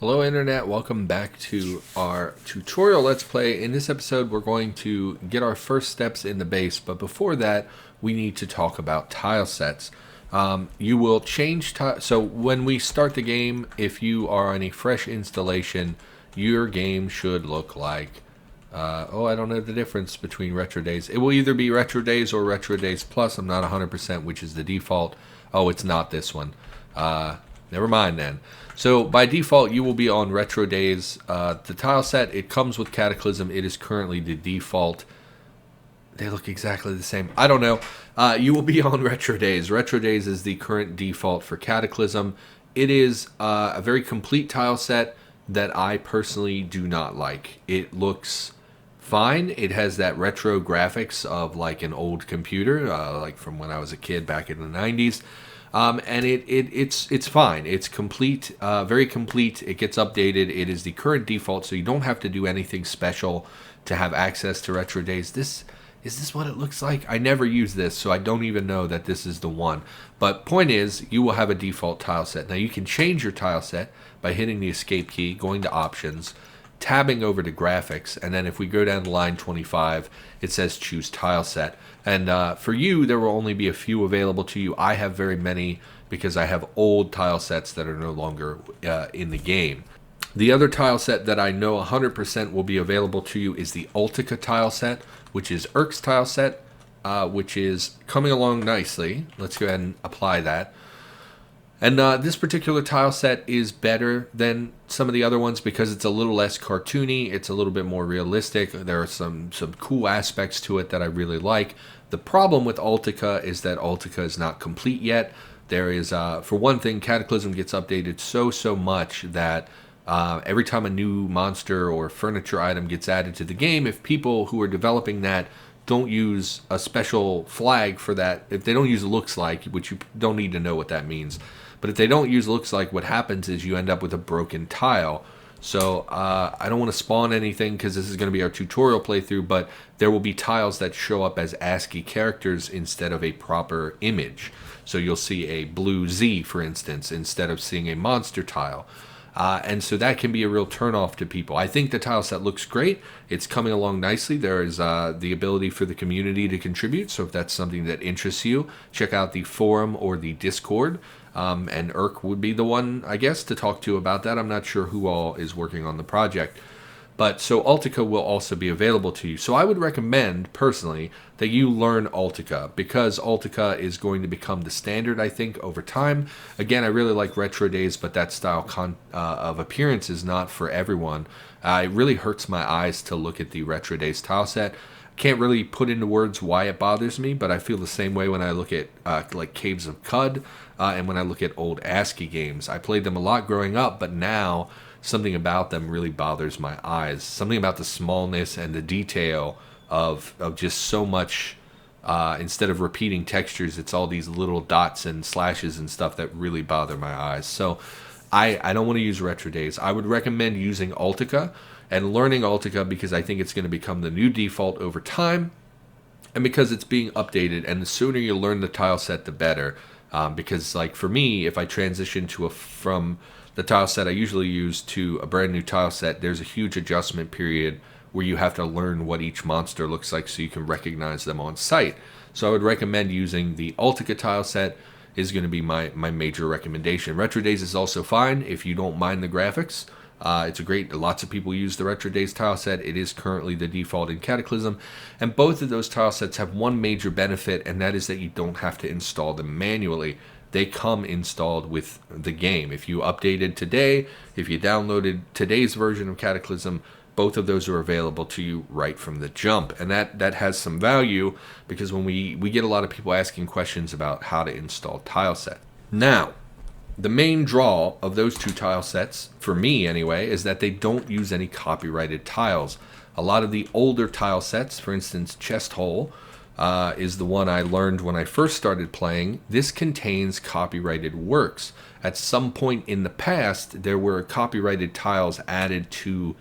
Hello Internet, welcome back to our tutorial Let's Play. In this episode we're going to get our first steps in the base, but before that we need to talk about tile sets. You will change so when we start the game, if you are on a fresh installation, your game should look like I don't know the difference between Retro Days. It will either be Retro Days or Retro Days Plus. I'm not 100% which is the default. Oh, it's not this one. Never mind then. So by default, you will be on Retro Days. The tile set, it comes with Cataclysm. It is currently the default. They look exactly the same. I don't know. You will be on Retro Days. Retro Days is the current default for Cataclysm. It is a very complete tile set that I personally do not like. It looks fine. It has that retro graphics of like an old computer, like from when I was a kid back in the 90s. And it's fine. It's complete, very complete. It gets updated. It is the current default, so you don't have to do anything special to have access to Retro Days. Is this what it looks like? I never use this, so I don't even know that this is the one. But point is, you will have a default tile set. Now you can change your tile set by hitting the escape key, going to options, tabbing over to graphics, and then if we go down to line 25, it says choose tile set. And for you, there will only be a few available to you. I have very many because I have old tile sets that are no longer in the game. The other tile set that I know 100% will be available to you is the Ultica tile set, which is Irk's tile set, which is coming along nicely. Let's go ahead and apply that. And this particular tile set is better than some of the other ones because it's a little less cartoony. It's a little bit more realistic. There are some cool aspects to it that I really like. The problem with Ultica is that Ultica is not complete yet. There is, for one thing, Cataclysm gets updated so much that every time a new monster or furniture item gets added to the game, if people who are developing that don't use a special flag for that, if they don't use looks like, which you don't need to know what that means, but if they don't use looks like, what happens is you end up with a broken tile. So I don't want to spawn anything because this is going to be our tutorial playthrough, but there will be tiles that show up as ASCII characters instead of a proper image. So you'll see a blue Z, for instance, instead of seeing a monster tile. And so that can be a real turnoff to people. I think the tile set looks great. It's coming along nicely. There is the ability for the community to contribute. So if that's something that interests you, check out the forum or the Discord. And Irk would be the one, I guess, to talk to about that. I'm not sure who all is working on the project. But so Ultica will also be available to you. So I would recommend, personally, that you learn Ultica because Ultica is going to become the standard, I think, over time. Again, I really like Retro Days, but that style of appearance is not for everyone. It really hurts my eyes to look at the Retro Days tile set. Can't really put into words why it bothers me, but I feel the same way when I look at like Caves of Cud and when I look at old ASCII games. I played them a lot growing up, but now something about them really bothers my eyes. Something about the smallness and the detail of just so much. Instead of repeating textures, it's all these little dots and slashes and stuff that really bother my eyes. So I don't want to use Retro Days. I would recommend using Ultica and learning Ultica because I think it's going to become the new default over time and because it's being updated, and the sooner you learn the tile set, the better. Because like for me, if I transition from the tile set I usually use to a brand new tile set, there's a huge adjustment period where you have to learn what each monster looks like so you can recognize them on sight. So I would recommend using the Ultica tile set is going to be my major recommendation. Retro Days is also fine if you don't mind the graphics. It's a great, lots of people use the Retro Days tile set. It is currently the default in Cataclysm. And both of those tile sets have one major benefit, and that is that you don't have to install them manually. They come installed with the game. If you updated today, if you downloaded today's version of Cataclysm, both of those are available to you right from the jump. And that has some value because when we get a lot of people asking questions about how to install tile set. Now, the main draw of those two tile sets, for me anyway, is that they don't use any copyrighted tiles. A lot of the older tile sets, for instance, Chest Hole, is the one I learned when I first started playing. This contains copyrighted works. At some point in the past, there were copyrighted tiles added to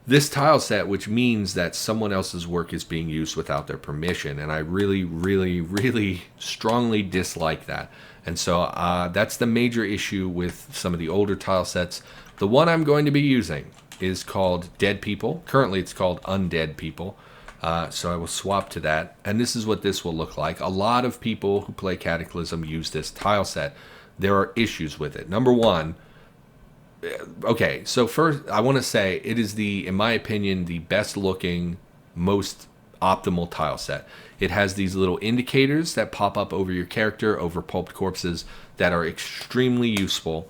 this tile set, which means that someone else's work is being used without their permission, and I really strongly dislike that. And so that's the major issue with some of the older tile sets. The one I'm going to be using is called Deadpeople. Currently it's called UndeadPeople. So I will swap to that. And this is what this will look like. A lot of people who play Cataclysm use this tile set. There are issues with it. Number one, okay, so first I want to say it is in my opinion, the best looking, most optimal tile set. It has these little indicators that pop up over your character, over pulped corpses, that are extremely useful.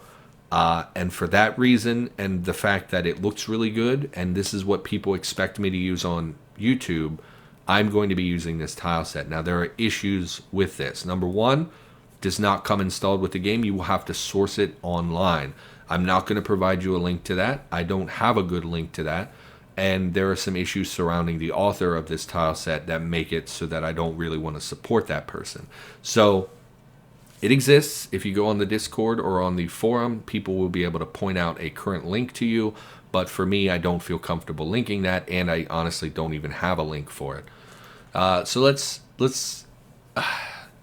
And for that reason, and the fact that it looks really good, and this is what people expect me to use on YouTube, I'm going to be using this tile set. Now, there are issues with this. Number one, does not come installed with the game. You will have to source it online. I'm not going to provide you a link to that. I don't have a good link to that. And there are some issues surrounding the author of this tile set that make it so that I don't really want to support that person. So it exists. If you go on the Discord or on the forum, people will be able to point out a current link to you. But for me, I don't feel comfortable linking that, and I honestly don't even have a link for it. So let's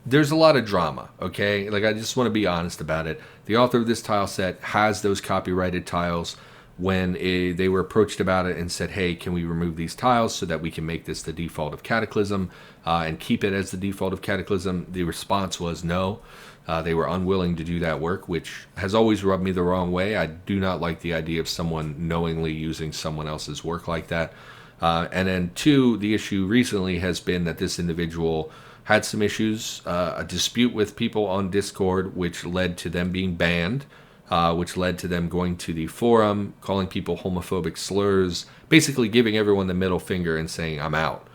there's a lot of drama, okay? Like, I just want to be honest about it. The author of this tile set has those copyrighted tiles. When they were approached about it and said, hey, can we remove these tiles so that we can make this the default of Cataclysm and keep it as the default of Cataclysm, the response was no. They were unwilling to do that work, which has always rubbed me the wrong way. I do not like the idea of someone knowingly using someone else's work like that. And then two, the issue recently has been that this individual had some issues, a dispute with people on Discord, which led to them being banned. Which led to them going to the forum, calling people homophobic slurs, basically giving everyone the middle finger and saying, I'm out.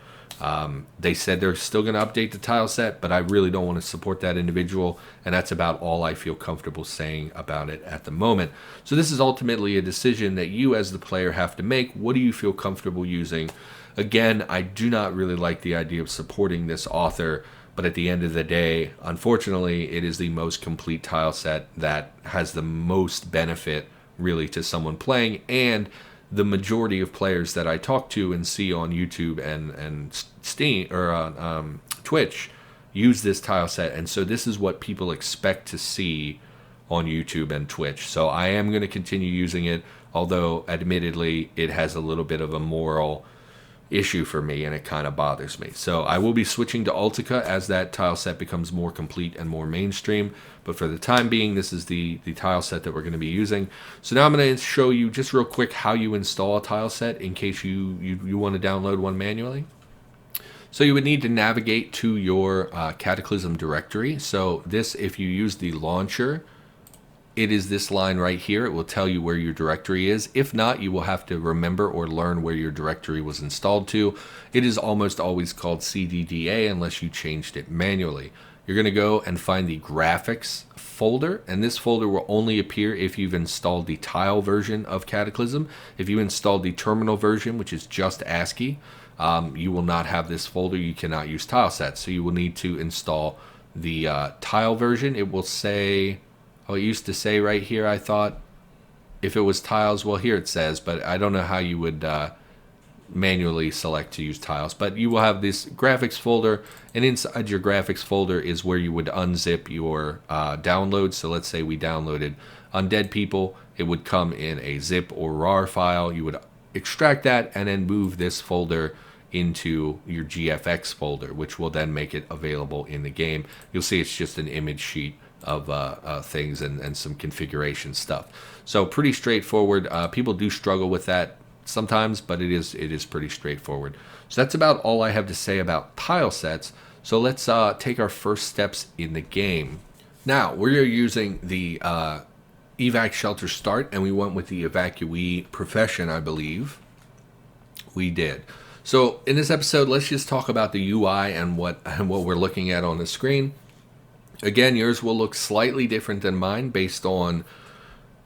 They said they're still going to update the tile set, but I really don't want to support that individual, and that's about all I feel comfortable saying about it at the moment. So this is ultimately a decision that you as the player have to make. What do you feel comfortable using? Again, I do not really like the idea of supporting this author, but at the end of the day, unfortunately, it is the most complete tile set that has the most benefit, really, to someone playing. And the majority of players that I talk to and see on YouTube and Steam or Twitch use this tile set. And so this is what people expect to see on YouTube and Twitch. So I am going to continue using it, although admittedly, it has a little bit of a moral issue for me, and it kind of bothers me. So I will be switching to Ultica as that tile set becomes more complete and more mainstream, but for the time being, this is the tile set that we're going to be using. So now I'm going to show you just real quick how you install a tile set in case you want to download one manually. So you would need to navigate to your Cataclysm directory. So this, if you use the launcher, it is this line right here. It will tell you where your directory is. If not, you will have to remember or learn where your directory was installed to. It is almost always called CDDA unless you changed it manually. You're going to go and find the graphics folder, and this folder will only appear if you've installed the tile version of Cataclysm. If you installed the terminal version, which is just ASCII, you will not have this folder. You cannot use tile sets, so you will need to install the tile version. It will say... Oh, it used to say right here, I thought, if it was tiles, well, here it says, but I don't know how you would manually select to use tiles. But you will have this graphics folder, and inside your graphics folder is where you would unzip your downloads. So let's say we downloaded UndeadPeople. It would come in a zip or RAR file. You would extract that and then move this folder into your GFX folder, which will then make it available in the game. You'll see it's just an image sheet of things and some configuration stuff. So pretty straightforward. People do struggle with that sometimes, but it is pretty straightforward. So that's about all I have to say about tile sets. So let's take our first steps in the game. Now, we're using the evac shelter start, and we went with the evacuee profession, I believe. We did. So in this episode, let's just talk about the UI and what we're looking at on the screen. Again, yours will look slightly different than mine based on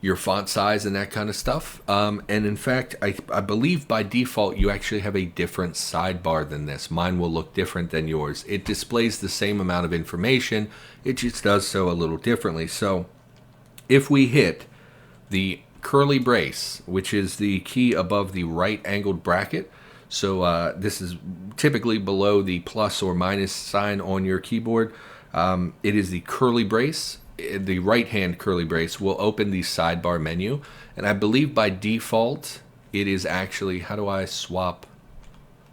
your font size and that kind of stuff. And in fact, I believe by default, you actually have a different sidebar than this. Mine will look different than yours. It displays the same amount of information. It just does so a little differently. So if we hit the curly brace, which is the key above the right angled bracket, so this is typically below the plus or minus sign on your keyboard, it is the curly brace. the right-hand curly brace will open the sidebar menu. And I believe by default, it is actually, how do I swap?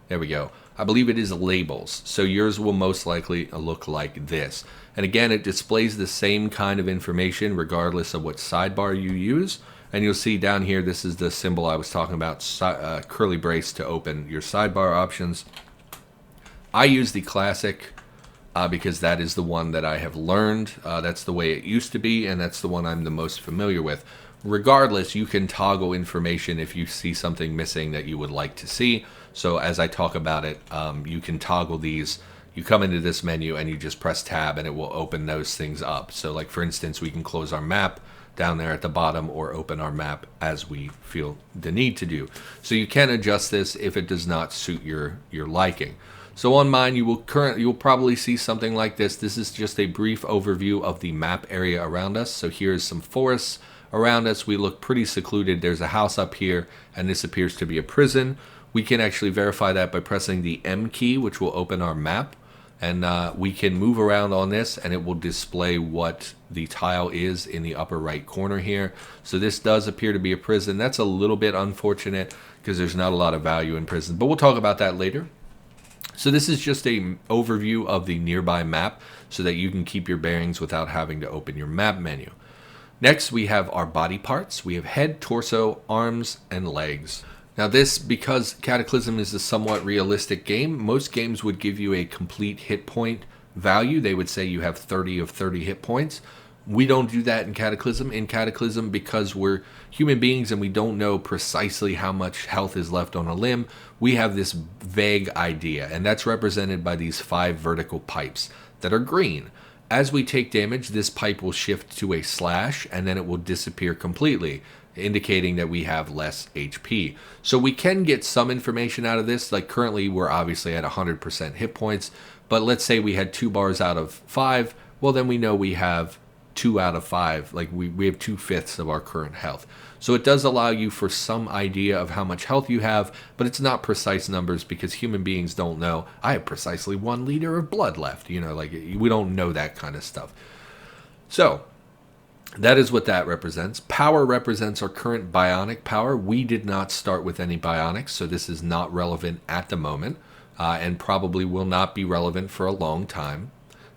There we go. I believe it is labels. So yours will most likely look like this. And again, it displays the same kind of information regardless of what sidebar you use. And you'll see down here, this is the symbol I was talking about, curly brace to open your sidebar options. I use the classic because that is the one that I have learned. That's the way it used to be, and that's the one I'm the most familiar with. Regardless, you can toggle information if you see something missing that you would like to see. So as I talk about it, you can toggle these. You come into this menu and you just press tab and it will open those things up. So like for instance, we can close our map down there at the bottom or open our map as we feel the need to do. So you can adjust this if it does not suit your liking. So on mine, you will probably see something like this. This is just a brief overview of the map area around us. So here's some forests around us. We look pretty secluded. There's a house up here, and this appears to be a prison. We can actually verify that by pressing the M key, which will open our map. And we can move around on this, and it will display what the tile is in the upper right corner here. So this does appear to be a prison. That's a little bit unfortunate because there's not a lot of value in prison, but we'll talk about that later. So this is just an overview of the nearby map so that you can keep your bearings without having to open your map menu. Next, we have our body parts. We have head, torso, arms, and legs. Now this, because Cataclysm is a somewhat realistic game, most games would give you a complete hit point value. They would say you have 30 of 30 hit points. We don't do that in Cataclysm. In Cataclysm, because we're human beings and we don't know precisely how much health is left on a limb, we have this vague idea, and that's represented by these 5 vertical pipes that are green. As we take damage, this pipe will shift to a slash, and then it will disappear completely, indicating that we have less HP. So we can get some information out of this. Like currently, we're obviously at 100% hit points, but let's say we had 2 bars out of 5. Well, then we know we have 2 out of 5. Like we have 2/5 of our current health. So it does allow you for some idea of how much health you have, but it's not precise numbers because human beings don't know. I have precisely 1 liter of blood left. You know, like we don't know that kind of stuff. So that is what that represents. Power represents our current bionic power. We did not start with any bionics, so this is not relevant at the moment, and probably will not be relevant for a long time.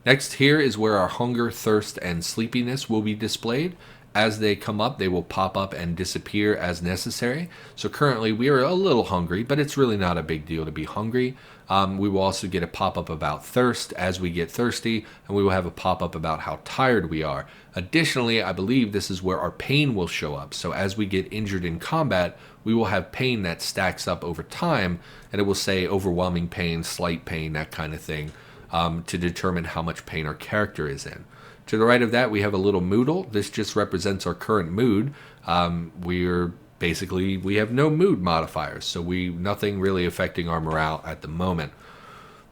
Next here is where our hunger, thirst, and sleepiness will be displayed. As they come up, they will pop up and disappear as necessary. So currently we are a little hungry, but it's really not a big deal to be hungry. We will also get a pop-up about thirst as we get thirsty, and we will have a pop-up about how tired we are. Additionally, I believe this is where our pain will show up. So as we get injured in combat, we will have pain that stacks up over time, and it will say overwhelming pain, slight pain, that kind of thing, to determine how much pain our character is in. To the right of that, we have a little moodle. This just represents our current mood. We have no mood modifiers, so nothing really affecting our morale at the moment.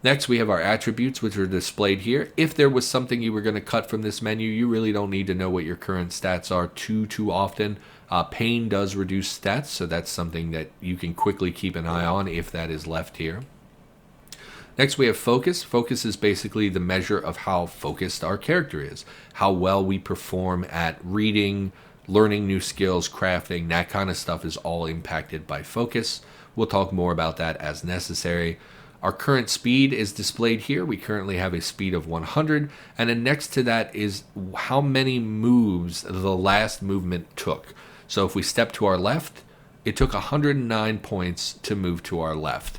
Next, we have our attributes, which are displayed here. If there was something you were going to cut from this menu, you really don't need to know what your current stats are too often. Pain does reduce stats, so that's something that you can quickly keep an eye on if that is left here. Next, we have focus. Focus is basically the measure of how focused our character is, how well we perform at reading, learning new skills, crafting, that kind of stuff is all impacted by focus. We'll talk more about that as necessary. Our current speed is displayed here. We currently have a speed of 100, and then next to that is how many moves the last movement took. So if we step to our left, it took 109 points to move to our left.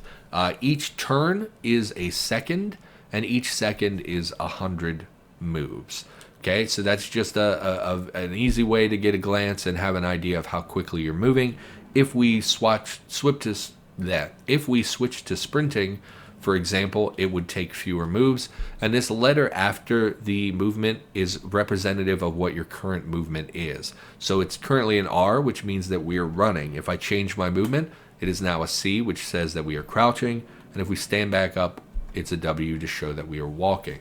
Each turn is a second, and each second is 100 moves. Okay, so that's just an easy way to get a glance and have an idea of how quickly you're moving. If we switch to sprinting, for example, it would take fewer moves. And this letter after the movement is representative of what your current movement is. So it's currently an R, which means that we are running. If I change my movement, it is now a C, which says that we are crouching. And if we stand back up, it's a W to show that we are walking.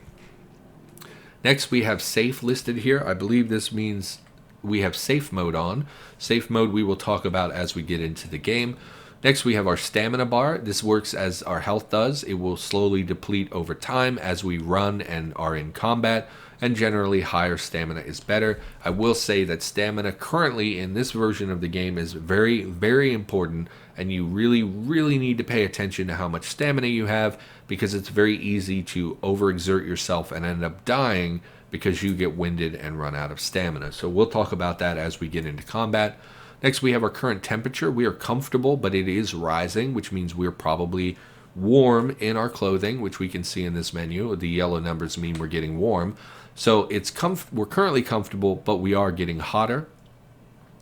Next, we have safe listed here. I believe this means we have safe mode on. Safe mode we will talk about as we get into the game. Next, we have our stamina bar. This works as our health does. It will slowly deplete over time as we run and are in combat. and generally higher stamina is better. I will say that stamina currently in this version of the game is very, very important, and you really, really need to pay attention to how much stamina you have, because it's very easy to overexert yourself and end up dying because you get winded and run out of stamina. So we'll talk about that as we get into combat. Next, we have our current temperature. We are comfortable, but it is rising, which means we're probably warm in our clothing, which we can see in this menu. The yellow numbers mean we're getting warm. So we're currently comfortable, but we are getting hotter.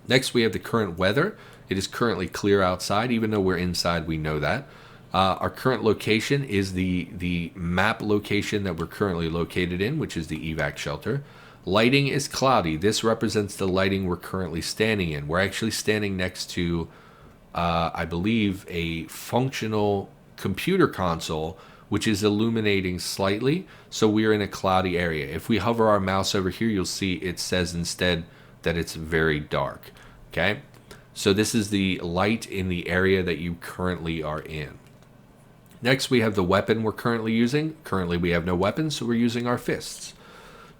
Next, we have the current weather. It is currently clear outside. Even though we're inside, we know that. Our current location is the map location that we're currently located in, which is the evac shelter. Lighting is cloudy. This represents the lighting we're currently standing in. We're actually standing next to, I believe, a functional computer console, which is illuminating slightly. So we're in a cloudy area. If we hover our mouse over here, you'll see it says instead that it's very dark. Okay? So this is the light in the area that you currently are in. Next, we have the weapon we're currently using. Currently, we have no weapons, so we're using our fists.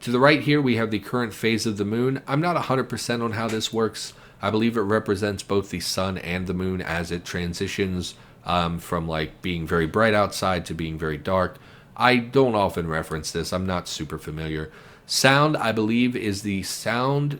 To the right here, we have the current phase of the moon. I'm not 100% on how this works. I believe it represents both the sun and the moon as it transitions from like being very bright outside to being very dark. I don't often reference this. I'm not super familiar. Sound, I believe, is the sound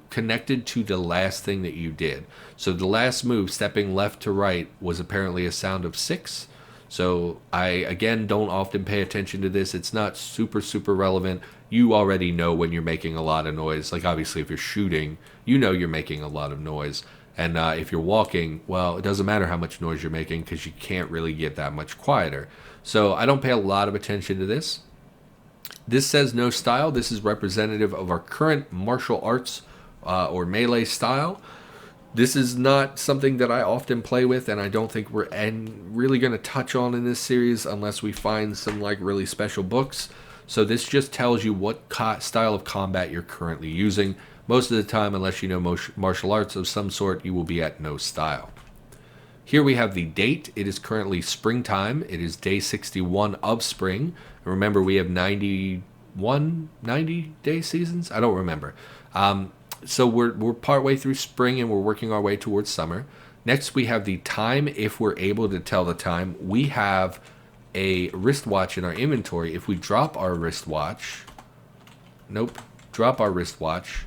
connected to the last thing that you did. So the last move, stepping left to right, was apparently a sound of 6. So I, again, don't often pay attention to this. It's not super, super relevant. You already know when you're making a lot of noise. Like, obviously, if you're shooting, you know you're making a lot of noise. And if you're walking, well, it doesn't matter how much noise you're making because you can't really get that much quieter. So I don't pay a lot of attention to this. This says no style. This is representative of our current martial arts or melee style. This is not something that I often play with, and I don't think we're really going to touch on in this series unless we find some like really special books. So this just tells you what style of combat you're currently using. Most of the time, unless you know martial arts of some sort, you will be at no style. Here we have the date. It is currently springtime. It is day 61 of spring. And remember, we have 90 day seasons? I don't remember. So we're partway through spring and we're working our way towards summer. Next, we have the time. If we're able to tell the time, we have a wristwatch in our inventory. If we drop our wristwatch, drop our wristwatch.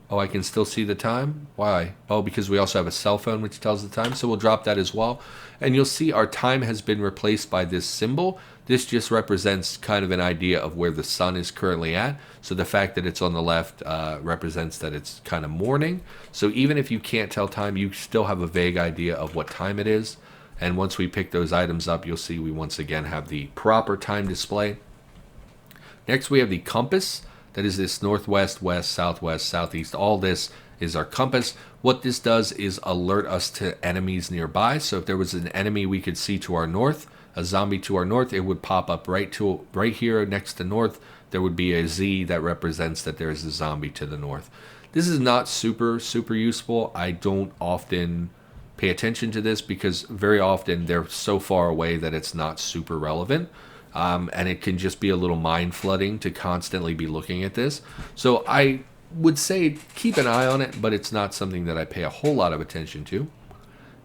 Oh, I can still see the time? Why? Oh, because we also have a cell phone which tells the time, so we'll drop that as well. And you'll see our time has been replaced by this symbol. This just represents kind of an idea of where the sun is currently at. So the fact that it's on the left represents that it's kind of morning. So even if you can't tell time, you still have a vague idea of what time it is. And once we pick those items up, you'll see we once again have the proper time display. Next, we have the compass. That is this northwest, west, southwest, southeast. All this is our compass. What this does is alert us to enemies nearby. So if there was an enemy we could see to our north, a zombie to our north, it would pop up right here next to north. There would be a Z that represents that there is a zombie to the north. This is not super, super useful. I don't often pay attention to this because very often they're so far away that it's not super relevant. And it can just be a little mind flooding to constantly be looking at this. So I would say keep an eye on it, but it's not something that I pay a whole lot of attention to.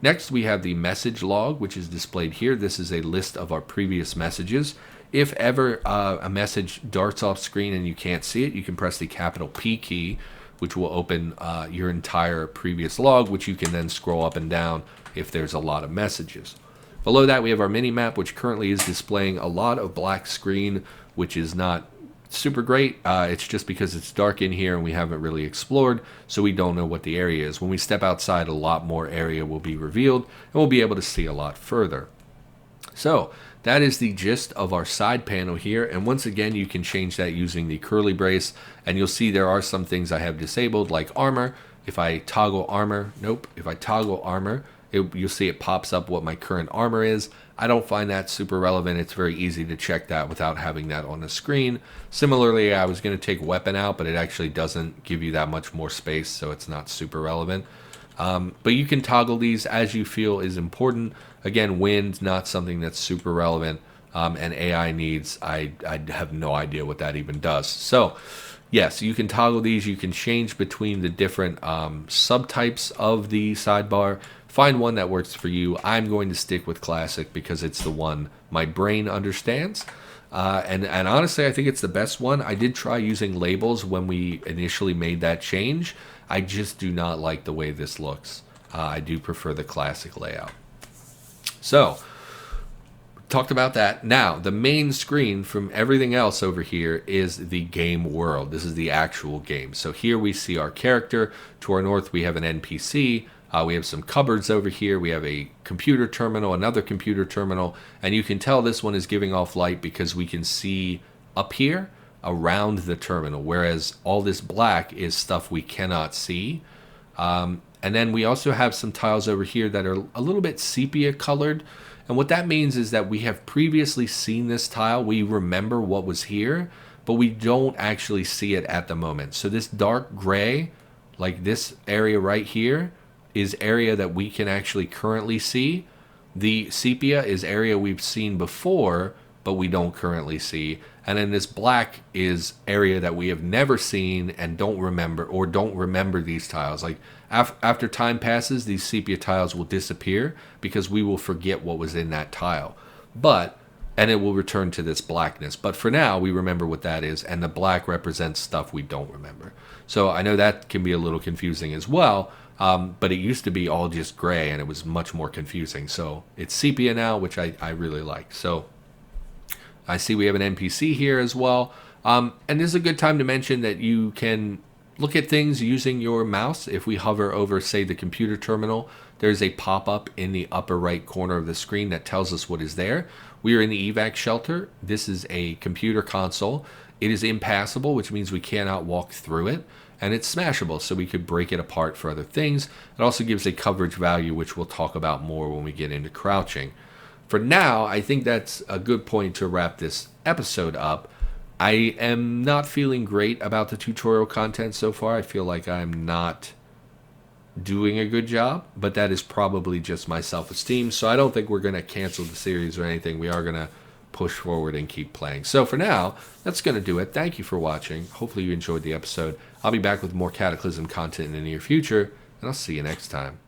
Next, we have the message log, which is displayed here. This is a list of our previous messages. If ever a message darts off screen and you can't see it, you can press the capital P key, which will open your entire previous log, which you can then scroll up and down if there's a lot of messages. Below that, we have our mini-map, which currently is displaying a lot of black screen, which is not super great. It's just because it's dark in here and we haven't really explored, so we don't know what the area is. When we step outside, a lot more area will be revealed, and we'll be able to see a lot further. So that is the gist of our side panel here, and once again, you can change that using the curly brace, and you'll see there are some things I have disabled, like armor. If I toggle armor, you'll see it pops up what my current armor is. I don't find that super relevant. It's very easy to check that without having that on the screen. Similarly, I was going to take weapon out, but it actually doesn't give you that much more space, so it's not super relevant. But you can toggle these as you feel is important. Again, wind, not something that's super relevant. and AI needs, I have no idea what that even does. So yes, you can toggle these. You can change between the different subtypes of the sidebar. Find one that works for you. I'm going to stick with classic because it's the one my brain understands. And honestly, I think it's the best one. I did try using labels when we initially made that change. I just do not like the way this looks. I do prefer the classic layout. So, talked about that. Now, the main screen from everything else over here is the game world. This is the actual game. So here we see our character. To our north, we have an NPC. We have some cupboards over here. We have a computer terminal, another computer terminal. And you can tell this one is giving off light because we can see up here around the terminal, whereas all this black is stuff we cannot see. And then we also have some tiles over here that are a little bit sepia colored. And what that means is that we have previously seen this tile. We remember what was here, but we don't actually see it at the moment. So this dark gray, like this area right here, is area that we can actually currently see. The sepia is area we've seen before, but we don't currently see. And then this black is area that we have never seen and don't remember, or don't remember these tiles. Like after time passes, these sepia tiles will disappear because we will forget what was in that tile. And it will return to this blackness. But for now, we remember what that is, and the black represents stuff we don't remember. So I know that can be a little confusing as well, but it used to be all just gray, and it was much more confusing. So it's sepia now, which I really like. So I see we have an NPC here as well. And this is a good time to mention that you can look at things using your mouse. If we hover over, say, the computer terminal, there's a pop-up in the upper right corner of the screen that tells us what is there. We are in the evac shelter. This is a computer console. It is impassable, which means we cannot walk through it. And it's smashable, so we could break it apart for other things. It also gives a coverage value, which we'll talk about more when we get into crouching. For now, I think that's a good point to wrap this episode up. I am not feeling great about the tutorial content so far. I feel like I'm not doing a good job, but that is probably just my self-esteem. So I don't think we're going to cancel the series or anything. We are going to push forward and keep playing. So for now, that's going to do it. Thank you for watching. Hopefully you enjoyed the episode. I'll be back with more Cataclysm content in the near future, and I'll see you next time.